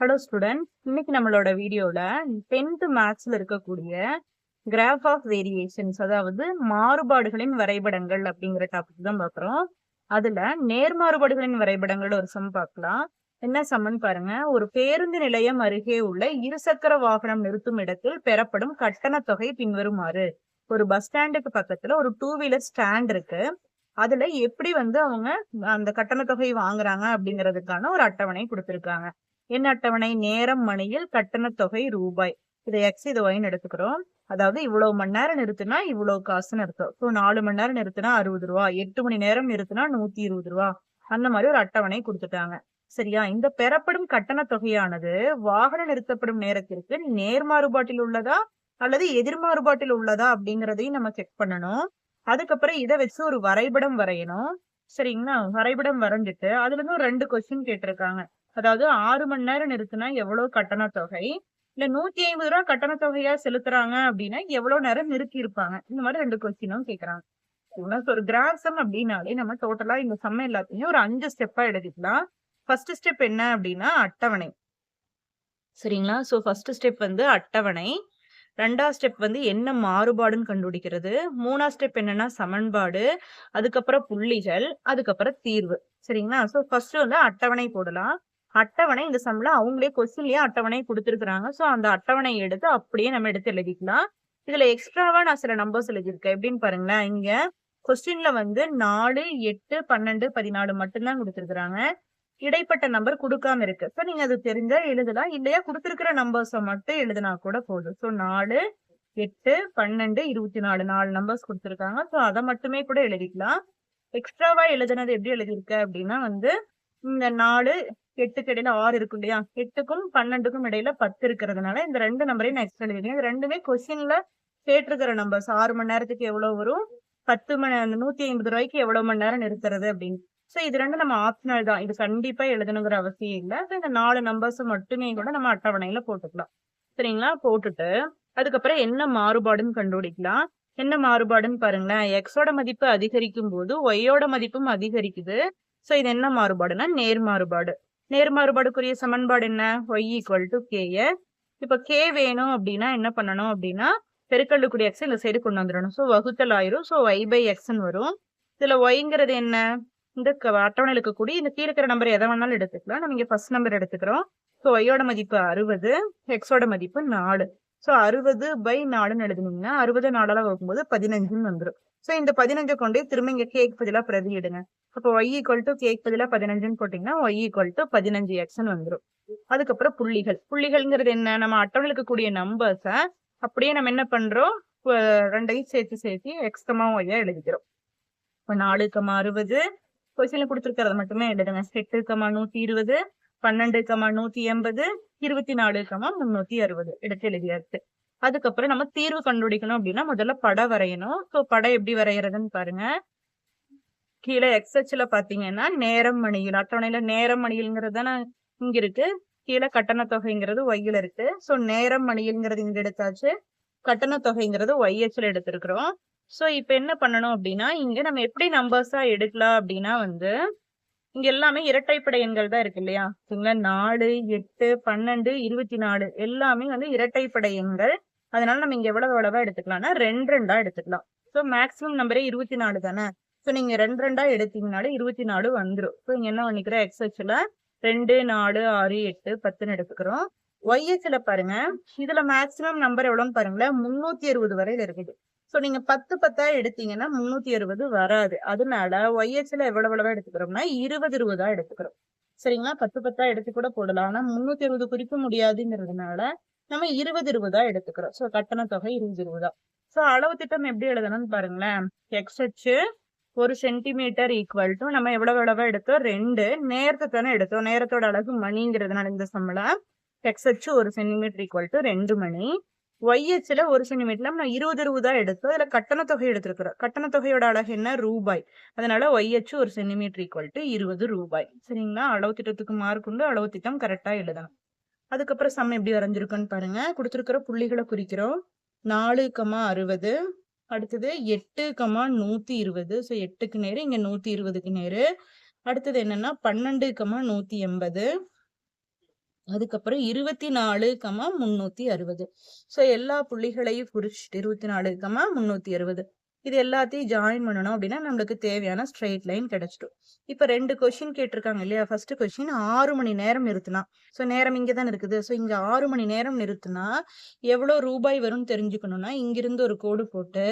Hello student, இன்னைக்கு நம்மளோட வீடியோல 10th மேத்ஸ்ல இருக்கக்கூடிய கிராஃப் ஆஃப் வேரியேஷன்ஸ், அதாவது மாறுபாடுகளின் வரைபடங்கள் அப்படிங்கிற டாபிக் தான் பார்க்குறோம். அதுல நேர்மாறுபாடுகளின் வரைபடங்கள் ஒரு சம் பார்க்கலாம். என்ன சம்மன் பாருங்க. ஒரு பேருந்து நிலையம் அருகே உள்ள இருசக்கர வாகனம் நிறுத்தும் இடத்தில் பெறப்படும் கட்டண தொகை பின்வருமாறு. ஒரு பஸ் ஸ்டாண்டுக்கு பக்கத்துல ஒரு 2 வீலர் ஸ்டாண்ட் இருக்கு. அதுல எப்படி அவங்க அந்த கட்டண தொகை வாங்குறாங்க அப்படிங்கிறதுக்கான ஒரு அட்டவணை கொடுத்திருக்காங்க. என்ன அட்டவணை? நேரம் மணியில் கட்டண தொகை ரூபாய். இதை எக்ஸ் இது ஒய்ன்னு எடுத்துக்கிறோம். அதாவது இவ்வளவு மணி நேரம் நிறுத்தினா இவ்வளவு காசுன்னு அர்த்தம். ஸோ 4 மணி நேரம் நிறுத்தினா 60 ரூபா, 8 மணி நேரம் நிறுத்தினா 120 ரூபா, அந்த மாதிரி ஒரு அட்டவணை கொடுத்துட்டாங்க. சரியா? இந்த பெறப்படும் கட்டண தொகையானது வாகனம் நிறுத்தப்படும் நேரத்திற்கு நேர்மாறுபாட்டில் உள்ளதா அல்லது எதிர்மாறுபாட்டில் உள்ளதா அப்படிங்கறதையும் நம்ம செக் பண்ணணும். அதுக்கப்புறம் இதை வச்சு ஒரு வரைபடம் வரையணும். சரிங்களா? வரைபடம் வரைஞ்சிட்டு அதுல இருந்து ஒரு 2 கொஸ்டின் கேட்டிருக்காங்க. அதாவது 6 மணி நேரம் நிறுத்தினா எவ்வளவு கட்டண தொகை, இல்ல 150 ரூபாய் கட்டண தொகையா செலுத்துறாங்க அப்படின்னா எவ்வளவு நேரம் நிறுத்தி இருப்பாங்க. இந்த மாதிரி 2 கொஸ்டினும் கேக்குறாங்க. ஒரு கிராஃப் சம் அப்படின்னாலே நம்ம டோட்டலா இந்த சம் எல்லாத்தையும் ஒரு 5 ஸ்டெப்பா எழுதிக்கலாம். ஃபர்ஸ்ட் ஸ்டெப் என்ன அப்படின்னா அட்டவணை. சரிங்களா? சோ ஃபர்ஸ்ட் ஸ்டெப் அட்டவணை. 2வது ஸ்டெப் என்ன மாறுபாடுன்னு கண்டுபிடிக்கிறது. 3வது ஸ்டெப் என்னன்னா சமன்பாடு, அதுக்கப்புறம் புள்ளிகள், அதுக்கப்புறம் தீர்வு. சரிங்களா? சோ ஃபர்ஸ்ட் அட்டவணை போடலாம். அட்டவணை இந்த சம்ல அவங்களே கொஸ்டின்லயே அட்டவணை கொடுத்திருக்காங்க. சோ அந்த அட்டவணை எடுத்து அப்படியே நம்ம எடுத்து எழுதிக்கலாம். இதுல எக்ஸ்ட்ராவா நான் சில நம்பர்ஸ் எழுதியிருக்கேன். எப்படின்னு பாருங்களேன். இங்க கொஸ்டின்ல 4, 8, 12, 14 மட்டும்தான் கொடுத்திருக்காங்க. இடைப்பட்ட நம்பர் கொடுக்காம இருக்கு. சோ நீங்க அது தெரிஞ்சா எழுதலாம். இல்லையா கொடுத்திருக்கிற நம்பர்ஸை மட்டும் எழுதினா கூட போதும். சோ 4, 8, 12, 24 4 நம்பர்ஸ் கொடுத்திருக்காங்க. சோ அதை மட்டுமே கூட எழுதிக்கலாம். எக்ஸ்ட்ராவா எழுதுனது எப்படி எழுதியிருக்க அப்படின்னா இந்த 4, 8க்கு இடையில 6 இருக்கு இல்லையா? 8க்கும் 12க்கும் இடையில 10 இருக்கிறதுனால இந்த 2 நம்பரையும் நான் எக்ஸ்ட்ரா எழுதிருக்கேன். இது ரெண்டுமே கொஸ்டின்ல கேட்டிருக்கிற நம்பர்ஸ். 6 மணி நேரத்துக்கு எவ்வளவு வரும், 10 மணி 150 ரூபாய்க்கு எவ்வளவு மணி நேரம் நிறுத்துறது அப்படின்னு. சோ இது ரெண்டும் நம்ம ஆப்ஷனல் தான். இது கண்டிப்பா எழுதணுங்கிற அவசியம் இல்லை. இந்த 4 நம்பர்ஸ் மட்டுமே கூட நம்ம அட்டவணையில போட்டுக்கலாம். சரிங்களா? போட்டுட்டு அதுக்கப்புறம் என்ன மாறுபாடுன்னு கண்டுபிடிக்கலாம். என்ன மாறுபாடுன்னு பாருங்களேன். எக்ஸோட மதிப்பு அதிகரிக்கும் போது ஒய்யோட மதிப்பும் அதிகரிக்குது. சோ இது என்ன மாறுபாடுன்னா நேர்மாறுபாடு. நேர்மாறுபாடுக்குரிய சமன்பாடு என்ன? y = kx. இப்ப k வேணும் அப்படின்னா என்ன பண்ணணும் அப்படின்னா பெருக்கலுக்குரிய x இந்த சைடு கொண்டு வந்துடணும். சோ வகுத்தல் ஆயிரும். சோ y/xன்னு வரும். இதுல yங்கிறது என்ன? இந்த அட்டவணையில் இருக்கக்கூடிய இந்த கீழே இருக்கிற நம்பர் எதை வேணாலும் எடுத்துக்கலாம். நம்ம இங்க ஃபர்ஸ்ட் நம்பர் எடுத்துக்கிறோம். சோ ஒய்யோட மதிப்பு 60, எக்ஸோட மதிப்பு 4. சோ 60/4ன்னு எழுதுனீங்கன்னா 60 4ஆல வகுக்கும்போது 15ன்னு வந்துடும். சோ இந்த 15 கொண்டு திரும்ப இங்க கேக்கு பதிலா பிரதியிடுங்க. அப்போ y = கேக்கு பதிலா 15ன்னு போட்டீங்கன்னா y = 15x வந்துடும். அதுக்கப்புறம் புள்ளிகள். புள்ளிகள்ங்கிறது என்ன? நம்ம அட்டவணையில் இருக்கக்கூடிய நம்பர்ஸ அப்படியே நம்ம என்ன பண்றோம், ரெண்டையும் சேர்த்து x, y எழுதிக்கிறோம். இப்போ 4, 60 கொஸ்டின்ல கொடுத்துருக்கறத மட்டுமே எழுதுங்க. 8, 120, 12, 180, 24, 360 எடுத்து எழுதியாச்சு. அதுக்கப்புறம் நம்ம தீர்வு கண்டுபிடிக்கணும் அப்படின்னா முதல்ல படம் வரையணும். சோ படம் எப்படி வரைகிறதுன்னு பாருங்க. கீழே எக்ஸ் அச்சுல பாத்தீங்கன்னா நேரம் மணியில், அட்டவணையில நேரம் மணியில்ங்கிறது தானே இங்க இருக்கு. கீழே கட்டண தொகைங்கிறது ஒய்யில இருக்கு. சோ நேரம் மணியில்ங்கிறது இங்க எடுத்தாச்சு, கட்டண தொகைங்கிறது ஒய் அச்சுல எடுத்திருக்கிறோம். சோ இப்ப என்ன பண்ணணும் அப்படின்னா இங்க நம்ம எப்படி நம்பர்ஸா எடுக்கலாம் அப்படின்னா இங்க எல்லாமே இரட்டைப்படை எண்கள் தான் இருக்கு இல்லையா? 4, 8, 12, 24 எல்லாமே இரட்டைப்படை எண்கள். அதனால நம்ம இங்க எவ்வளவா எடுத்துக்கலாம்னா 2 2ஆ எடுத்துக்கலாம். சோ மேக்ஸிமம் நம்பரே 24 தானே. சோ நீங்க 2 2ஆ எடுத்தீங்கனாலே 24 வந்துடும். சோ இங்க என்ன பண்ணிக்கிற எக்ஸ் அச்சுல 2, 4, 6, 8, 10ன்னு எடுத்துக்கிறோம். ஒய் அச்சுல பாருங்க. இதுல மேக்ஸிமம் நம்பர் எவ்வளவுன்னு பாருங்களேன். 360 வரையில இருக்குது. சோ நீங்க 10 10ஆ எடுத்தீங்கன்னா 360 வராது. அதனால ஒய் அச்சுல எவ்வளவா எடுத்துக்கிறோம்னா 20 20ஆ எடுத்துக்கிறோம். சரிங்களா? 10 10ஆ எடுத்து கூட போடலாம். ஆனா 360 குறிக்க முடியாதுங்கிறதுனால நம்ம 20 20ஆ எடுத்துக்கிறோம். சோ கட்டண தொகை 20 20 தான். சோ அளவு திட்டம் எப்படி எழுதணும்னு பாருங்களேன். எக்ஸ் அச்சு 1 சென்டிமீட்டர் ஈக்குவல் டு நம்ம எவ்வளவா எடுத்தோம்? 2. நேரத்தை தானே எடுத்தோம். நேரத்தோட அழகு மணிங்கிறதுனால இந்த சம்பள எக்ஸ் அச்சு 1 சென்டிமீட்டர் ஈக்குவல் டு 2 மணி. ஒய் அச்சுல 1 சென்டிமீட்டர்ல நம்ம 20 20ஆ எடுத்தோம். இதுல கட்டண தொகை எடுத்திருக்கிறோம். கட்டண தொகையோட அழகு என்ன? ரூபாய். அதனால ஒய் அச்சு 1 சென்டிமீட்டர் ஈக்குவல் டு 20 ரூபாய். சரிங்களா? அளவு திட்டத்துக்கு மார்க் உண்டு. அளவு திட்டம் கரெக்டா எழுதணும். அதுக்கப்புறம் சம் எப்படி வரைஞ்சிருக்குன்னு பாருங்க. கொடுத்திருக்கிற புள்ளிகளை குறிக்கிறோம். 4, 60, அடுத்தது 8, 120. சோ 8க்கு நேரு, இங்க 120க்கு நேரு. அடுத்தது என்னன்னா 12, 180, அதுக்கப்புறம் 24,360. ஸோ எல்லா புள்ளிகளையும் குறிச்சுட்டு 24,360. இது எல்லாத்தையும் ஜாயின் பண்ணணும் அப்படின்னா நம்மளுக்கு தேவையான ஸ்ட்ரெயிட் லைன் கிடைச்சிடும். இப்ப 2 கொஸ்டின் கேட்டிருக்காங்க இல்லையா? ஃபர்ஸ்ட் கொஸ்டின் 6 மணி நேரம் நிறுத்தினா. ஸோ நேரம் இங்க தான் இருக்குது. ஸோ இங்க 6 மணி நேரம் நிறுத்தினா எவ்வளோ ரூபாய் வரும்னு தெரிஞ்சுக்கணும்னா, இங்கிருந்து ஒரு கோடு போட்டு,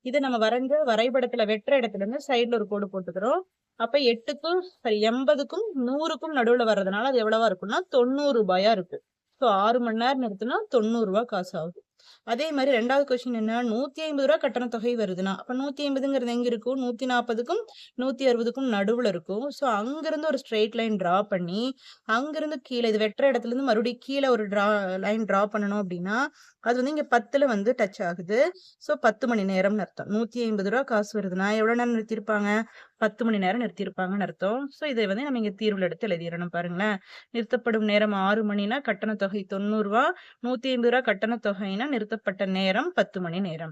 இதை நம்ம வரைஞ்ச வரைபடத்துல வெட்டுற இடத்துல இருந்து சைடுல ஒரு கோடு போட்டுக்கிறோம். அப்ப 8க்கும் சரி 80க்கும் 100க்கும் நடுவுல வர்றதுனால அது எவ்வளவா இருக்கும்னா 90 ரூபாயா இருக்கு. ஸோ 6 மணி நேரம் நிறுத்தினா 90 ரூபாய் காசு ஆகுது. அதே மாதிரி 2வது கொஸ்டின் என்ன, 150 ரூபாய் கட்டண தொகை வருதுன்னா, அப்ப 150ங்கிறது எங்க இருக்கும்? 140க்கும் 160க்கும் நடுவுல இருக்கும். ஸோ அங்கிருந்து ஒரு ஸ்ட்ரெயிட் லைன் டிரா பண்ணி, அங்கிருந்து கீழே இது வெட்டுற இடத்துல இருந்து மறுபடியும் கீழே ஒரு லைன் டிரா பண்ணணும் அப்படின்னா, அது வந்து இங்க 10ல வந்து டச் ஆகுது. ஸோ 10 மணி நேரம்னு அர்த்தம். 150 ரூபாய் காசு வருதுன்னா எவ்வளவு நேரம் நிறுத்திருப்பாங்க? 10 மணி நேரம் நிறுத்தியிருப்பாங்கன்னு அர்த்தம். ஸோ இதை வந்து நம்ம இங்க தீர்வுல எடுத்து எழுதிடணும் பாருங்களேன். நிறுத்தப்படும் நேரம் 6 மணினா கட்டண தொகை 90 ரூபாய், 150 ரூபாய் கட்டண தொகைனா நிறுத்தப்பட்ட நேரம் 10 மணி நேரம்.